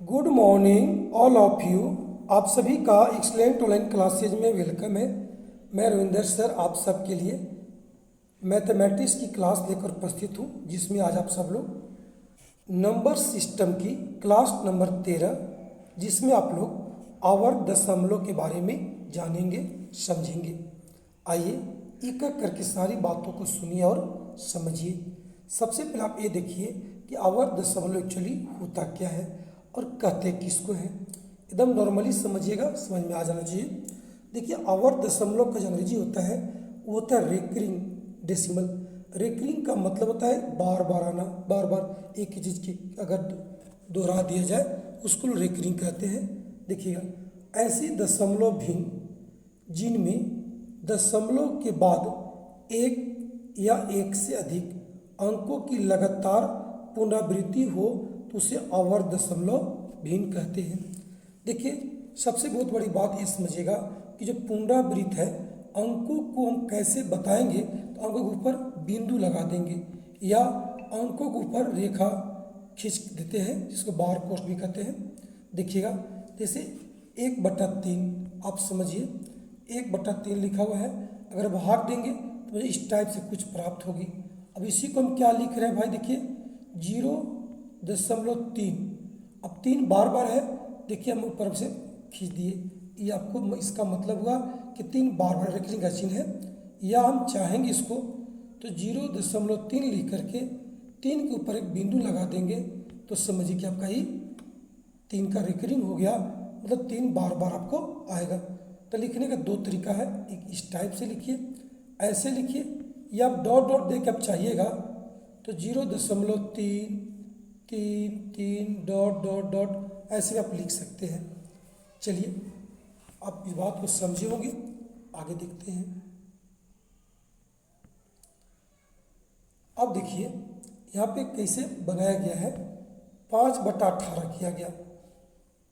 Good morning all of you. आप सभी का एक्सलेंट ऑनलाइन क्लासेज में वेलकम है। मैं रविंदर सर आप सबके लिए मैथमेटिक्स की क्लास लेकर उपस्थित हूँ, जिसमें आज आप सब लोग नंबर सिस्टम की क्लास नंबर 13, जिसमें आप लोग आवर्त दशमलव के बारे में जानेंगे समझेंगे। आइए एक एक करके सारी बातों को सुनिए और समझिए। सबसे पहले आप ये देखिए कि आवर्त दशमलव एक्चुअली होता क्या है और कहते किसको हैं। एकदम नॉर्मली समझिएगा, समझ में आ जाना चाहिए। देखिए आवर्त दशमलव का जो अंग्रेजी होता है वो होता है रेकरिंग डेसिमल। रेकरिंग का मतलब होता है बार बार आना, बार बार एक ही चीज़ की अगर दोहरा दिया जाए उसको रेकरिंग कहते हैं। देखिएगा ऐसे दशमलव भिन्न जिनमें दशमलव के बाद एक या एक से अधिक अंकों की लगातार पुनरावृत्ति हो तो उसे आवर्त दशमलव भिन्न कहते हैं। देखिए सबसे बहुत बड़ी बात ये समझिएगा कि जो पुनरावृत्त है अंकों को हम कैसे बताएंगे, तो अंकों के ऊपर बिंदु लगा देंगे या अंकों के ऊपर रेखा खींच देते हैं, जिसको बार पोस्ट भी कहते हैं। देखिएगा जैसे 1/3 आप समझिए 1/3 लिखा हुआ है, अगर भाग देंगे तो मुझे इस टाइप से कुछ प्राप्त होगी। अब इसी को हम क्या लिख रहे हैं भाई, देखिए 0.3। अब 3 बार बार है, देखिए हम ऊपर से खींच दिए, ये आपको इसका मतलब हुआ कि 3 बार बार रेकरिंग का चिन्ह है। या हम चाहेंगे इसको तो 0.3 लिख करके 3 के ऊपर एक बिंदु लगा देंगे तो समझिए कि आपका ये 3 का रेकरिंग हो गया, मतलब 3 बार बार आपको आएगा। तो लिखने का 2 तरीका है, एक इस टाइप से लिखिए, ऐसे लिखिए, या आप डॉट डॉट दे के आप चाहिएगा तो 0.33 डॉट डॉट डॉट ऐसे आप लिख सकते हैं। चलिए आप इस बात को समझे होंगे, आगे देखते हैं। अब देखिए यहाँ पे कैसे बनाया गया है, 5/18 किया गया।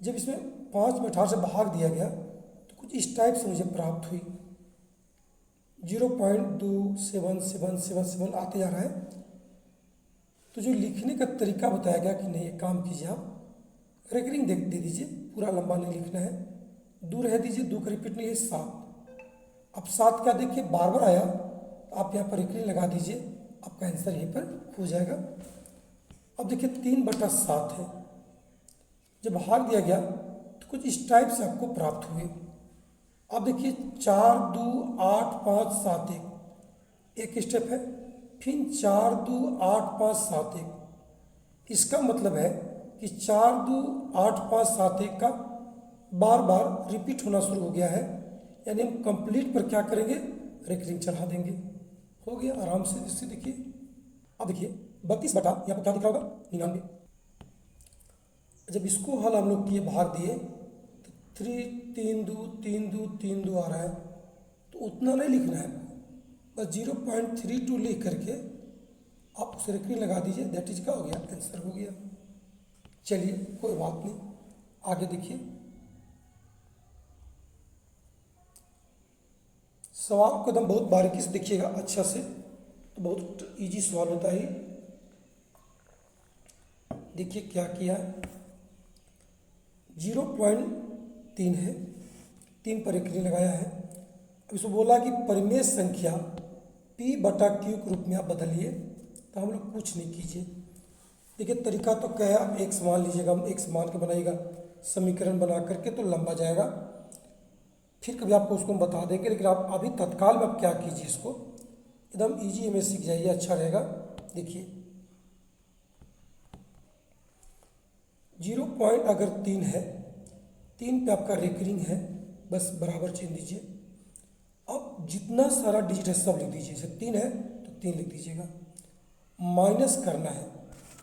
जब इसमें 5/18 से भाग दिया गया तो कुछ इस टाइप से मुझे प्राप्त हुई, 0.277777 आते जा रहा है। तो जो लिखने का तरीका बताया गया कि नहीं, एक काम कीजिए आप रेकरिंग दे दीजिए, पूरा लंबा नहीं लिखना है, दूर रह दीजिए, 2 का रिपीट नहीं है 7। अब 7 का देखिए बार बार आया तो आप यहाँ पर रेकरिंग लगा दीजिए, आपका आंसर यहीं पर हो जाएगा। अब देखिए 3/7 है, जब भाग दिया गया तो कुछ इस टाइप से आपको प्राप्त हुए। अब देखिए 4 2 8 5 7 एक स्टेप है, फिर 4 2 8 5 7 1। इसका मतलब है कि 4 2 8 5 7 1 का बार बार रिपीट होना शुरू हो गया है, यानी हम कंप्लीट पर क्या करेंगे, रेकरिंग चढ़ा देंगे। हो गया आराम से, जिससे देखिए अब देखिए 32 बटा यहाँ पर क्या दिख रहा होगा 99। जब इसको हल हम लोग किए, भाग दिए तो 3 आ रहा है, तो उतना नहीं लिखना है, बस 0.32 लिख करके आप उसे रेकरिंग लगा दीजिए, दैट इज का हो गया, आंसर हो गया। चलिए कोई बात नहीं, आगे देखिए। सवाल को एकदम बहुत बारीकी से देखिएगा अच्छा से, तो बहुत इजी सवाल होता है। देखिए क्या किया है, 0.3 है, 3 पर रेकरिंग लगाया है। अब इसको बोला कि परिमेय संख्या P/Q के रूप में आप बदलिए, तो हम लोग कुछ नहीं कीजिए। देखिए तरीका तो क्या है, आप एक समान लीजिएगा, हम एक समान के बनाइएगा समीकरण बना करके तो लंबा जाएगा, फिर कभी आपको उसको हम बता देंगे। लेकिन आप अभी तत्काल में आप क्या कीजिए, इसको एकदम इजी में सीख जाइए, अच्छा रहेगा। देखिए 0.3 है, 3 पे आपका रेकरिंग है, बस बराबर चिन्ह दीजिए। अब जितना सारा डिजिट है सब लिख दीजिए, जैसे 3 है तो 3 लिख दीजिएगा। माइनस करना है,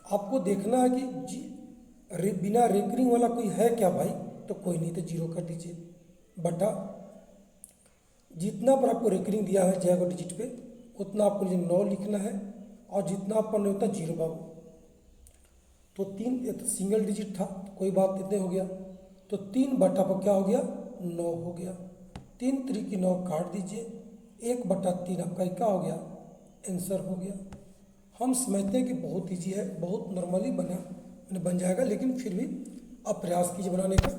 आपको देखना है कि बिना रेकरिंग वाला कोई है क्या भाई, तो कोई नहीं, तो 0 कर दीजिए, बटा जितना पर आपको रेकरिंग दिया है जाएगा डिजिट पे उतना आपको 9 लिखना है, और जितना आपका नहीं होता 0 बाबू। तो 3 तो सिंगल डिजिट था, कोई बात नहीं, इतने हो गया, तो 3 बटा पर क्या हो गया 9 हो गया। 3 3 की 9 काट दीजिए, 1/3 आपका क्या हो गया, आंसर हो गया। हम समझते हैं कि बहुत ईजी है, बहुत नॉर्मली बन जाएगा, लेकिन फिर भी अब प्रयास कीजिए बनाने का।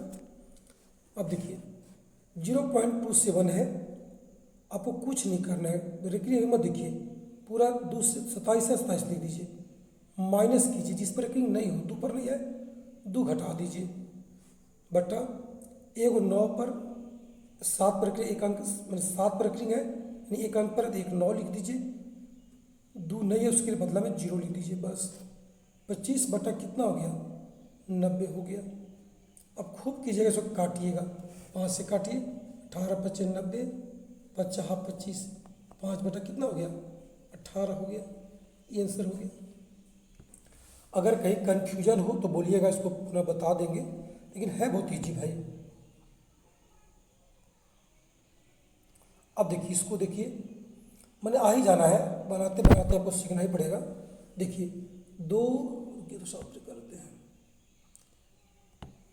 अब देखिए 0.27 है, आपको कुछ नहीं करना है, रेकरिंग मत देखिए, पूरा 27 है 27 लिख दीजिए, माइनस कीजिए, जिस पर रेकरिंग नहीं हो, 2 पर नहीं है 2 घटा दीजिए, बटा एगो 9 पर 7 पर एक अंक, मतलब 7 पर रेकरिंग है यानी एक अंक पर है तो एक 9 लिख दीजिए, 2 नहीं है उसके बदला में 0 लिख दीजिए बस। 25 बटा कितना हो गया 90 हो गया। अब खूब कीजिएगा, इसको काटिएगा, 5 से काटिए, 18 25 90, 50 25, 5 बटा कितना हो गया 18 हो गया। ये आंसर हो गया। अगर कहीं कन्फ्यूजन हो तो बोलिएगा, इसको पुनः बता देंगे, लेकिन है बहुत ईजी भाई। अब देखिए इसको, देखिए मैंने आ ही जाना है, बनाते बनाते आपको सीखना ही पड़ेगा। देखिए 2 तो सॉल्व करते हैं,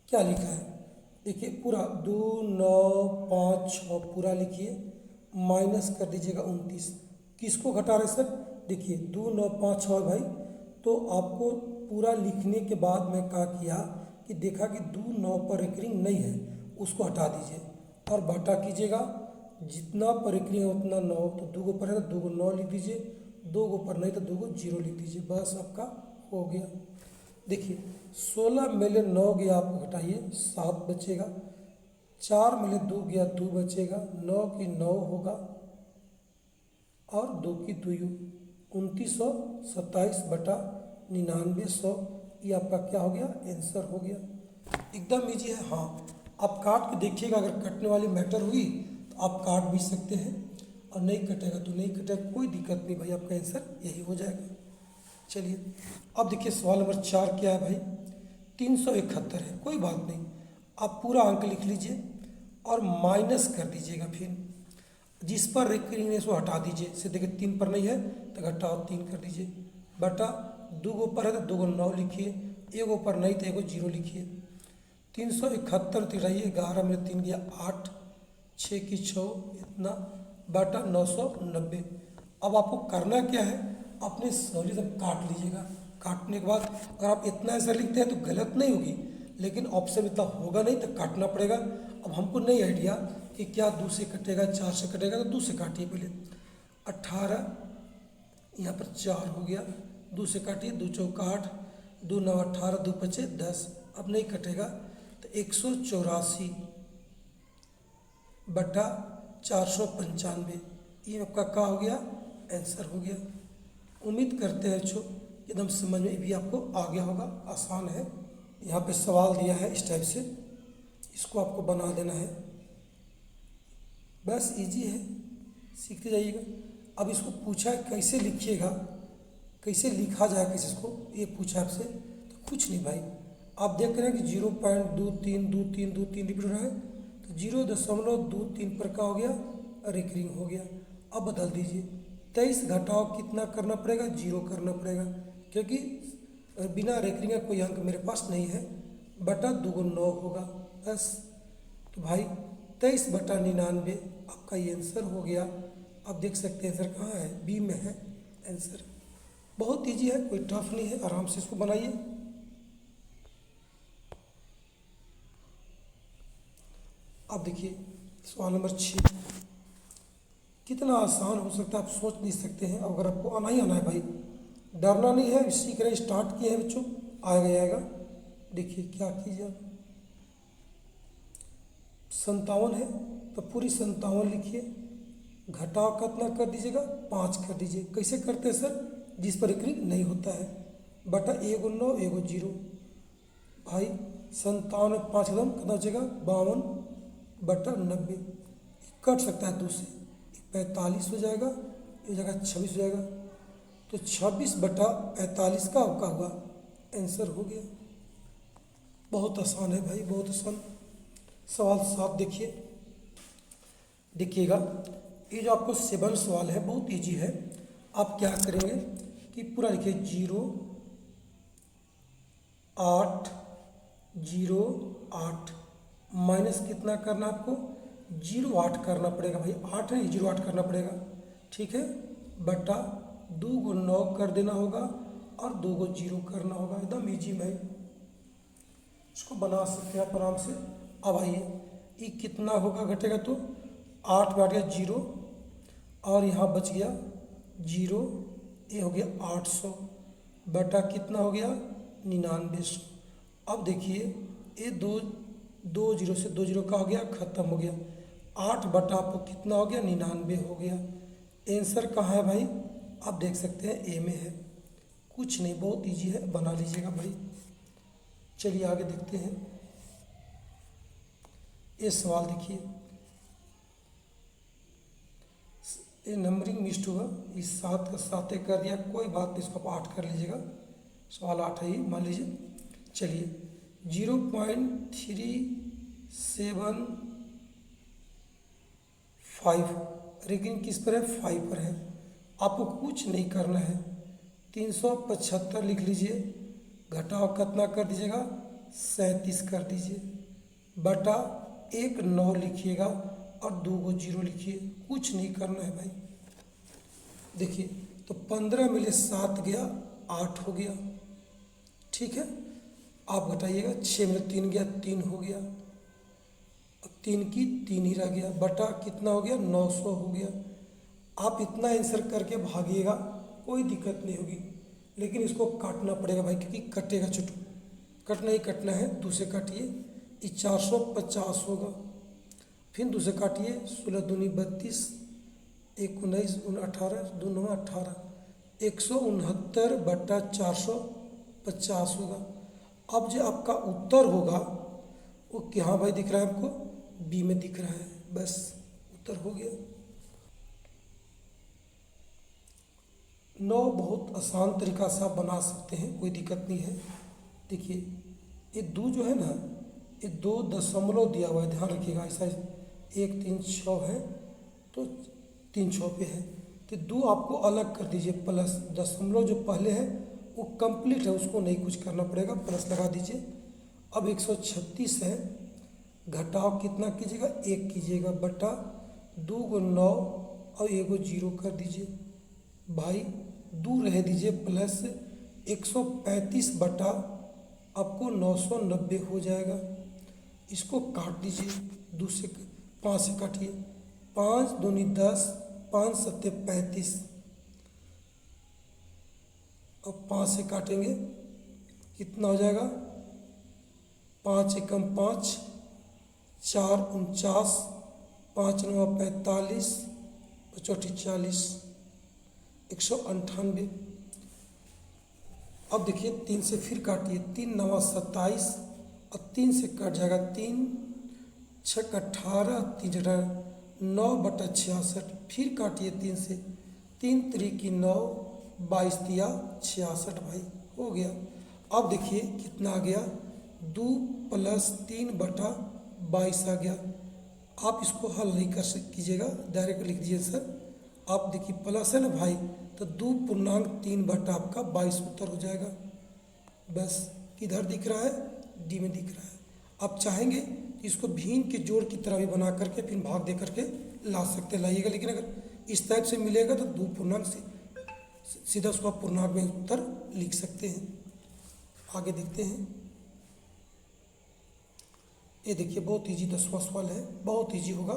क्या लिखा है देखिए, पूरा 2 9 5 6 पूरा लिखिए, माइनस कर दीजिएगा 29। किसको घटा रहे सर, देखिए 2 9 5 6 भाई, तो आपको पूरा लिखने के बाद मैं क्या किया कि देखा कि 2 9 पर रेकरिंग नहीं है, उसको हटा दीजिए और बटा कीजिएगा, जितना पर रेकरिंग है उतना 9, तो 2 पर है तो 2 9 लिख दीजिए, 2 पर नहीं तो 2 0 लिख दीजिए, बस आपका हो गया। देखिए 16 में 9 गया, आपको घटाइए 7 बचेगा, 4 में 2 गया 2 बचेगा, 9 की 9 होगा और 2 की 2, 2927 बटा 9900, ये आपका क्या हो गया आंसर हो गया। एकदम ईजी है। हाँ आप काट के देखिएगा, अगर कटने वाली मैटर हुई तो आप काट भी सकते हैं, और नहीं कटेगा तो नहीं कटेगा, कोई दिक्कत नहीं भाई, आपका आंसर यही हो जाएगा। चलिए अब देखिए सवाल नंबर 4 क्या है भाई, 371 है, कोई बात नहीं, आप पूरा अंक लिख लीजिए और माइनस कर दीजिएगा, फिर जिस पर रेकरिंग है उसको हटा दीजिए, से देखिए 3 पर नहीं है तो घटाओ 3 कर दीजिए, बटा 2 पर है तो 2 9 लिखिए, 1 पर नहीं तो 1 0 लिखिए, 371 तिराइए, 11 में 3 गया 8, 6 की 6 इतना, बटा 990। अब आपको करना क्या है, अपने सहूलियत से काट लीजिएगा, काटने के बाद अगर आप इतना ऐसा लिखते हैं तो गलत नहीं होगी, लेकिन ऑप्शन इतना होगा नहीं तो काटना पड़ेगा। अब हमको नहीं आइडिया कि क्या 2 से कटेगा 4 से कटेगा, तो 2 से काटिए पहले, 18 यहाँ पर 4 हो गया, 2 से काटिए, 2 चौका 8, 2 9 18, 2 5 10, अब नहीं कटेगा तो 184 बटा 495, ये आपका क्या हो गया आंसर हो गया। उम्मीद करते हैं बच्चों एकदम समझ में भी आपको आ गया होगा, आसान है। यहाँ पे सवाल दिया है इस टाइप से, इसको आपको बना देना है, बस इजी है, सीखते जाइएगा। अब इसको पूछा है कैसे लिखिएगा, कैसे लिखा जाए कैसे इसको, ये पूछा आपसे, तो कुछ नहीं भाई, आप देख रहे हैं कि 0.232323 रिपीट हो रहा है, तो 0.23 पर का हो गया रेकरिंग हो गया। अब बदल दीजिए, 23 घटाओ कितना करना पड़ेगा 0 करना पड़ेगा, क्योंकि बिना रेकरिंग का कोई अंक मेरे पास नहीं है, बटा 2 9 होगा बस। तो भाई 23 बटा 99 आपका ये आंसर हो गया। आप देख सकते हैं आंसर कहाँ है, बी में है आंसर। बहुत ईजी है, कोई टफ नहीं है, आराम से इसको बनाइए। अब देखिए सवाल नंबर 6, कितना आसान हो सकता है आप सोच नहीं सकते हैं। अगर आपको आना ही आना है भाई, डरना नहीं है, सीख रहे स्टार्ट किए हैं बच्चों, आएगा आएगा। देखिए क्या कीजिए, 57 है तो पूरी 57 लिखिए, घटाव कितना कर दीजिएगा 5 कर दीजिए। कैसे करते हैं सर, जिस पर रेकरिंग नहीं होता है, बटा 1 9 1 0, भाई 57 में 5 एकदम कितना बचेगा 52 बटा 90, कट सकता है 2 से, 45 हो जाएगा, ये जगह 26 हो जाएगा, तो 26 बटा 45 का आपका हुआ आंसर हो गया। बहुत आसान है भाई, बहुत आसान। सवाल 7 देखिए, देखिएगा ये जो आपको 7 सवाल है बहुत इजी है। आप क्या करेंगे कि पूरा लिखिए 0 8 0 8, माइनस कितना करना आपको 0 8 करना पड़ेगा भाई, 8 है 0 8 करना पड़ेगा, ठीक है, बटा 2 को 9 कर देना होगा और 2 को 0 करना होगा, एकदम ईजी भाई। इसको बना सकते हैं आप आराम से। अब आइए ये कितना होगा घटेगा तो 8 बैठ गया 0 और यहाँ बच गया 0, ये हो गया 800 बटा कितना हो गया 9900। अब देखिए ये दो जीरो से 2 जीरो का हो गया ख़त्म हो गया, 8 बटा आपको कितना हो गया 99 हो गया। आंसर कहाँ है भाई, आप देख सकते हैं ए में है। कुछ नहीं, बहुत इजी है, बना लीजिएगा भाई। चलिए आगे देखते हैं। ये सवाल देखिए, ये नंबरिंग मिस्ड होगा, इस 7 का 7 कर दिया, कोई बात नहीं, इसको आप 8 कर लीजिएगा। सवाल 8 है ये, मान लीजिए। चलिए 0.375 लेकिन किस पर है, 5 पर है। आपको कुछ नहीं करना है, 375 लिख लीजिए, घटाओ कितना कर दीजिएगा 37 कर दीजिए, बटा 1 9 लिखिएगा और 2 को 0 लिखिए। कुछ नहीं करना है भाई। देखिए तो 15 में 7 गया 8 हो गया, ठीक है। आप घटाइएगा, 6 में 3 गया 3 हो गया, अब 3 की 3 ही रह गया, बटा कितना हो गया 900 हो गया। आप इतना आंसर करके भागिएगा, कोई दिक्कत नहीं होगी, लेकिन इसको काटना पड़ेगा भाई, क्योंकि कटेगा छोटू, कटना ही कटना है। दूसरे काटिए, ये 450 होगा, फिर दूसरे काटिए, 16 दूनी 32, 1 19 18 2 9 18, 169 बटा 450 होगा। अब जो आपका उत्तर होगा वो क्या भाई दिख रहा है आपको, बी में दिख रहा है, बस उत्तर हो गया। 9 बहुत आसान तरीका से आप बना सकते हैं, कोई दिक्कत नहीं है। देखिए ये 2 जो है ना, ये 2 दशमलव दिया हुआ है, ध्यान रखिएगा। ऐसा 1 3 6 है तो 3 6 पे है, तो 2 आपको अलग कर दीजिए, प्लस दशमलव जो पहले है वो कंप्लीट है, उसको नहीं कुछ करना पड़ेगा, प्लस लगा दीजिए। अब 136 है, घटाओ कितना कीजिएगा 1 कीजिएगा, बटा 2 को 9 और 1 को 0 कर दीजिए भाई, 2 रह दीजिए, प्लस 135 बटा आपको 990 हो जाएगा। इसको काट दीजिए, 2 से 5 से काटिए, 5 दूनी 10, 5 सत्ते 35, अब 5 से काटेंगे कितना हो जाएगा, 5 एकम 5, 4 49, 5 9 45, 5 40, 198। अब देखिए 3 से फिर काटिए, 3 9 27 और 3 से कट जाएगा, 3 6 18, 3 18 9 बटा 66, फिर काटिए 3 से, 3 3 की 9, 22 दिया 66 भाई, हो गया। अब देखिए कितना आ गया, 2 प्लस 3 बटा 22 आ गया। आप इसको हल नहीं कर कीजिएगा, डायरेक्ट लिख दीजिए सर। आप देखिए प्लस है ना भाई, तो 2.3 बटा आपका 22 उत्तर हो जाएगा। बस किधर दिख रहा है, डी में दिख रहा है। आप चाहेंगे इसको भिन्न के जोड़ की तरह भी बना करके फिर भाग दे करके ला सकते लाइएगा, लेकिन अगर इस टाइप से मिलेगा तो 2 पूर्णांक से सीधा उसको आप पूर्णांक में उत्तर लिख सकते हैं। आगे देखते हैं। ये देखिए बहुत इजी 10वां सवाल है, बहुत इजी होगा।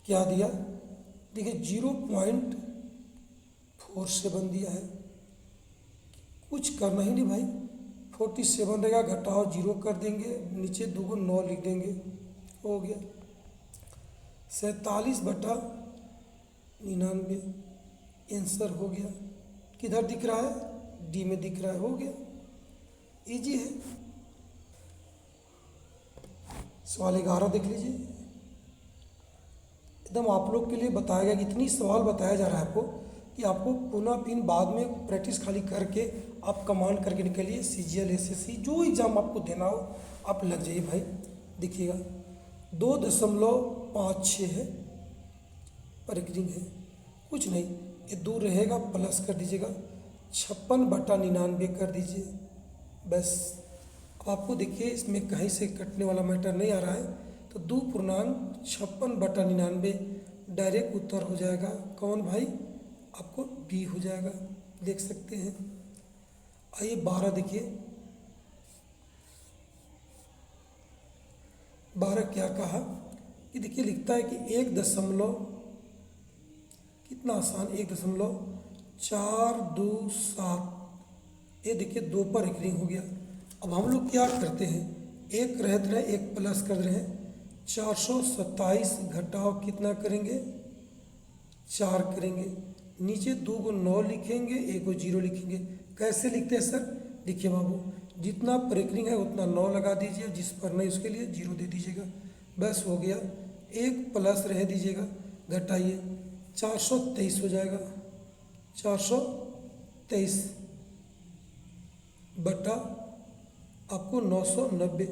क्या दिया, देखिए 0.47 दिया है, कुछ करना ही नहीं भाई, 47 रहेगा, घटाओ 0 कर देंगे, नीचे 2 को 9 लिख देंगे, हो गया। 47 बटा 99 आंसर हो गया। किधर दिख रहा है, डी में दिख रहा है, हो गया, इजी है। सवाल 11 देख लीजिए, एकदम आप लोग के लिए बताया गया कि इतनी सवाल बताया जा रहा है आपको कि आपको पुनः फिर बाद में प्रैक्टिस खाली करके आप कमांड करके निकलिए। CGL SSC जो एग्ज़ाम आपको देना हो आप लग जाइए भाई। देखिएगा 2.56 है, परिक्रिंग है, कुछ नहीं, ये 2 रहेगा, प्लस कर दीजिएगा, 56 बटा 99 कर दीजिए, बस। अब आपको देखिए इसमें कहीं से कटने वाला मैटर नहीं आ रहा है, तो 2.56 बटा 99 डायरेक्ट उत्तर हो जाएगा। कौन भाई, आपको बी हो जाएगा, देख सकते हैं। आइए 12 देखिए, 12 क्या कहा कि देखिए लिखता है कि 1 दशमलव, कितना आसान, 1.427, ये देखिए 2 पर एक रिंग हो गया। अब हम लोग क्या करते हैं, एक रहते रहे एक प्लस कर रहे हैं, 427 घटाओ कितना करेंगे, 4 करेंगे, नीचे 2 को 9 लिखेंगे, 1 को 0 लिखेंगे। कैसे लिखते हैं सर, देखिए बाबू, जितना पर एक रिंग है उतना 9 लगा दीजिए, जिस पर नहीं उसके लिए 0 दे दीजिएगा, बस हो गया। एक प्लस रह दीजिएगा, घटाइए, 423 हो जाएगा, 423 बटा आपको 990।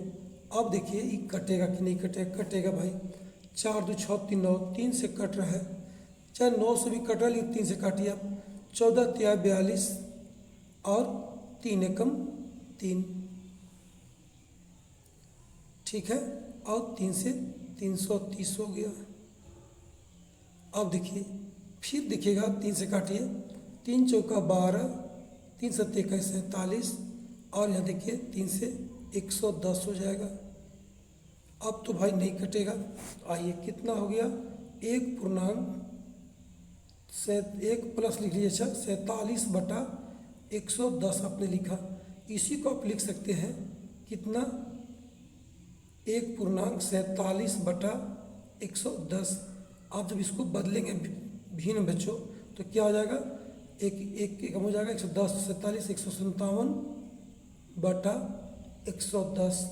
अब देखिए ये कटेगा कि नहीं कटेगा, कटेगा भाई, 4 2 6 3 9, 3 से कट रहा है, चाहे 9 से भी कटा ली, 3 से काटिए आप, 14 तिया 42 और 3 एकम 3, ठीक है, और 3 से 330 हो गया। अब देखिए फिर दिखेगा, 3 से काटिए, 3 चौका 12, 3 सत्ते 21 47, और यहाँ देखिए 3 से 110 हो जाएगा। अब तो भाई नहीं कटेगा, आइए कितना हो गया, 1 प्लस लिख लीजिए, अच्छा 47 बटा 110 आपने लिखा। इसी को आप लिख सकते हैं कितना, 1.47 बटा 110। आप जब इसको बदलेंगे भिन्न बच्चों तो क्या हो जाएगा, एक कम हो जाएगा, 110 47 157 बटा 110,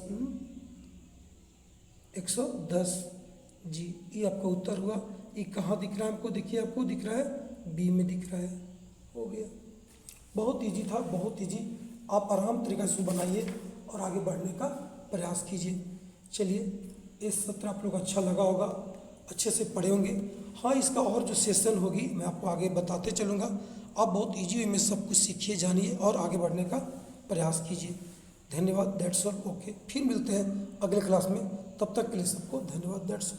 110 जी, ये आपका उत्तर हुआ। ये कहाँ दिख रहा है हमको, देखिए आपको दिख रहा है बी में दिख रहा है, हो गया। बहुत इजी था, बहुत इजी, आप आराम तरीक़े से बनाइए और आगे बढ़ने का प्रयास कीजिए। चलिए, इस सत्र आप लोग अच्छा लगा होगा, अच्छे से पढ़े होंगे। हाँ, इसका और जो सेशन होगी मैं आपको आगे बताते चलूँगा। आप बहुत इजी वे में सब कुछ सीखिए, जानिए और आगे बढ़ने का प्रयास कीजिए। धन्यवाद, दैट्स ऑल, ओके। फिर मिलते हैं अगले क्लास में, तब तक के लिए सबको धन्यवाद, दैट्स ऑल।